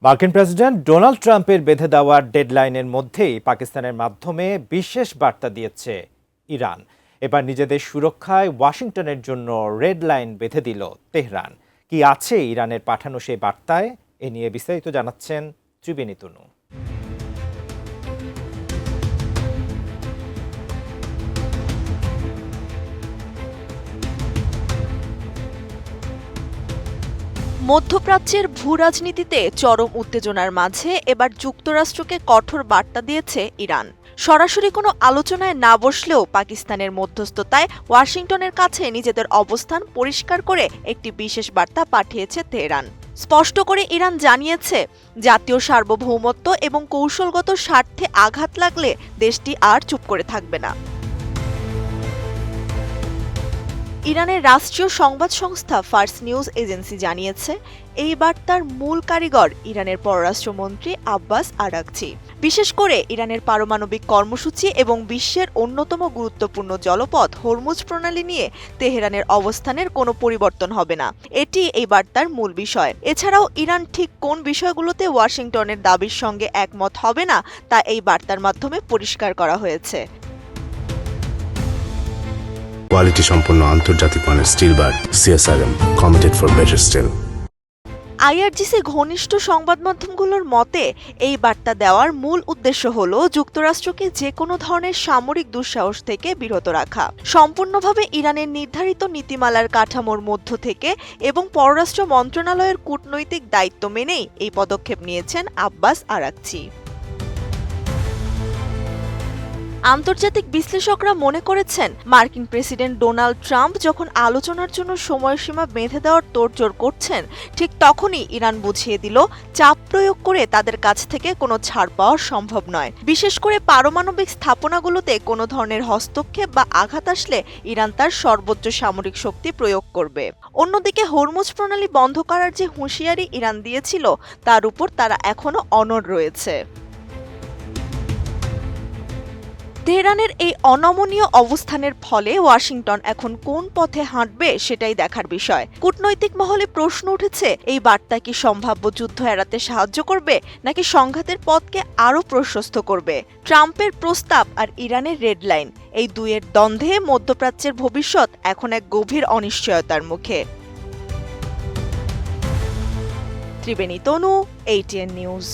মার্কিন president Donald ট্রাম্পের বেঁধে দেওয়া ডেডলাইনের মধ্যেই পাকিস্তানের মাধ্যমে বিশেষ বার্তা দিয়েছে ইরান। এবার নিজেদের সুরক্ষায় ওয়াশিংটনের জন্য রেড লাইন বেঁধে দিল তেহরান। কি আছে ইরানের পাঠানো সেই বার্তায়? এ নিয়ে বিস্তারিত জানাচ্ছেন ত্রিবেণী তনু। মধ্যপ্রাচ্যের ভূরাজনীতিতে চরম উত্তেজনার মাঝে এবার যুক্তরাষ্ট্রকে কঠোর বার্তা দিয়েছে ইরান। সরাসরি কোনো আলোচনায় না বসলেও পাকিস্তানের মধ্যস্থতায় ওয়াশিংটনের কাছে নিজেদের অবস্থান পরিষ্কার করে একটি বিশেষ বার্তা পাঠিয়েছে তেহরান। স্পষ্ট করে ইরান জানিয়েছে, জাতীয় সার্বভৌমত্ব এবং কৌশলগত স্বার্থে আঘাত লাগলে দেশটি আর চুপ করে থাকবে না। ইরানের রাষ্ট্রীয় সংবাদ সংস্থা ফার্স নিউজ এজেন্সি জানিয়েছে, এই বার্তার মূল কারিগর ইরানের পররাষ্ট্রমন্ত্রী আব্বাস আরাগচি। বিশেষ করে ইরানের পারমাণবিক কর্মসূচি এবং বিশ্বের অন্যতম গুরুত্বপূর্ণ জলপথ হরমুজ প্রণালী নিয়ে তেহরানের অবস্থানের কোনো পরিবর্তন হবে না, এটি এই বার্তার মূল বিষয়। এছাড়াও ইরান ঠিক কোন বিষয়গুলোতে ওয়াশিংটনের দাবির সঙ্গে একমত হবে না তা এই বার্তার মাধ্যমে পরিষ্কার করা হয়েছে। কোয়ালিটি সম্পন্ন আন্তর্জাতিক মানের still bar CSRM, committed for better still. IRGC ঘনিষ্ঠ সংবাদ মাধ্যমগুলোর মতে, এই বার্তা দেওয়ার মূল উদ্দেশ্য হল যুক্তরাষ্ট্রকে যে কোনো ধরনের সামরিক দুঃসাহস থেকে বিরত রাখা, সম্পূর্ণভাবে ইরানের নির্ধারিত নীতিমালার কাঠামোর মধ্য থেকে এবং পররাষ্ট্র মন্ত্রণালয়ের কূটনৈতিক দায়িত্ব মেনেই এই পদক্ষেপ নিয়েছেন আব্বাস আরাগচি। আন্তর্জাতিক বিশ্লেষকরা মনে করেছেন, মার্কিন প্রেসিডেন্ট ডোনাল্ড ট্রাম্প যখন আলোচনার জন্য সময়সীমা বেঁধে দেওয়ার তোড়জোড় করছেন, ঠিক তখনই ইরান বুঝিয়ে দিল চাপ প্রয়োগ করে তাদের কাছ থেকে কোনো ছাড় পাওয়া সম্ভব নয়। বিশেষ করে পারমাণবিক স্থাপনাগুলোতে কোনো ধরনের হস্তক্ষেপ বা আঘাত আসলে ইরান তার সর্বোচ্চ সামরিক শক্তি প্রয়োগ করবে। অন্যদিকে হরমুজ প্রণালী বন্ধ করার যে হুঁশিয়ারি ইরান দিয়েছিল, তার উপর তারা এখনও অনড় রয়েছে। তেহরানের এই অনমনীয় অবস্থানের ফলে ওয়াশিংটন এখন কোন পথে হাঁটবে সেটাই দেখার বিষয়। কূটনৈতিক মহলে প্রশ্ন উঠেছে, এই বার্তা কি সম্ভাব্য যুদ্ধ এড়াতে সাহায্য করবে নাকি সংঘাতের পথকে আরও প্রশস্ত করবে? ট্রাম্পের প্রস্তাব আর ইরানের রেড লাইন, এই দুইয়ের দ্বন্দ্বে মধ্যপ্রাচ্যের ভবিষ্যৎ এখন এক গভীর অনিশ্চয়তার মুখে। ত্রিবেণী তনু, ATN নিউজ।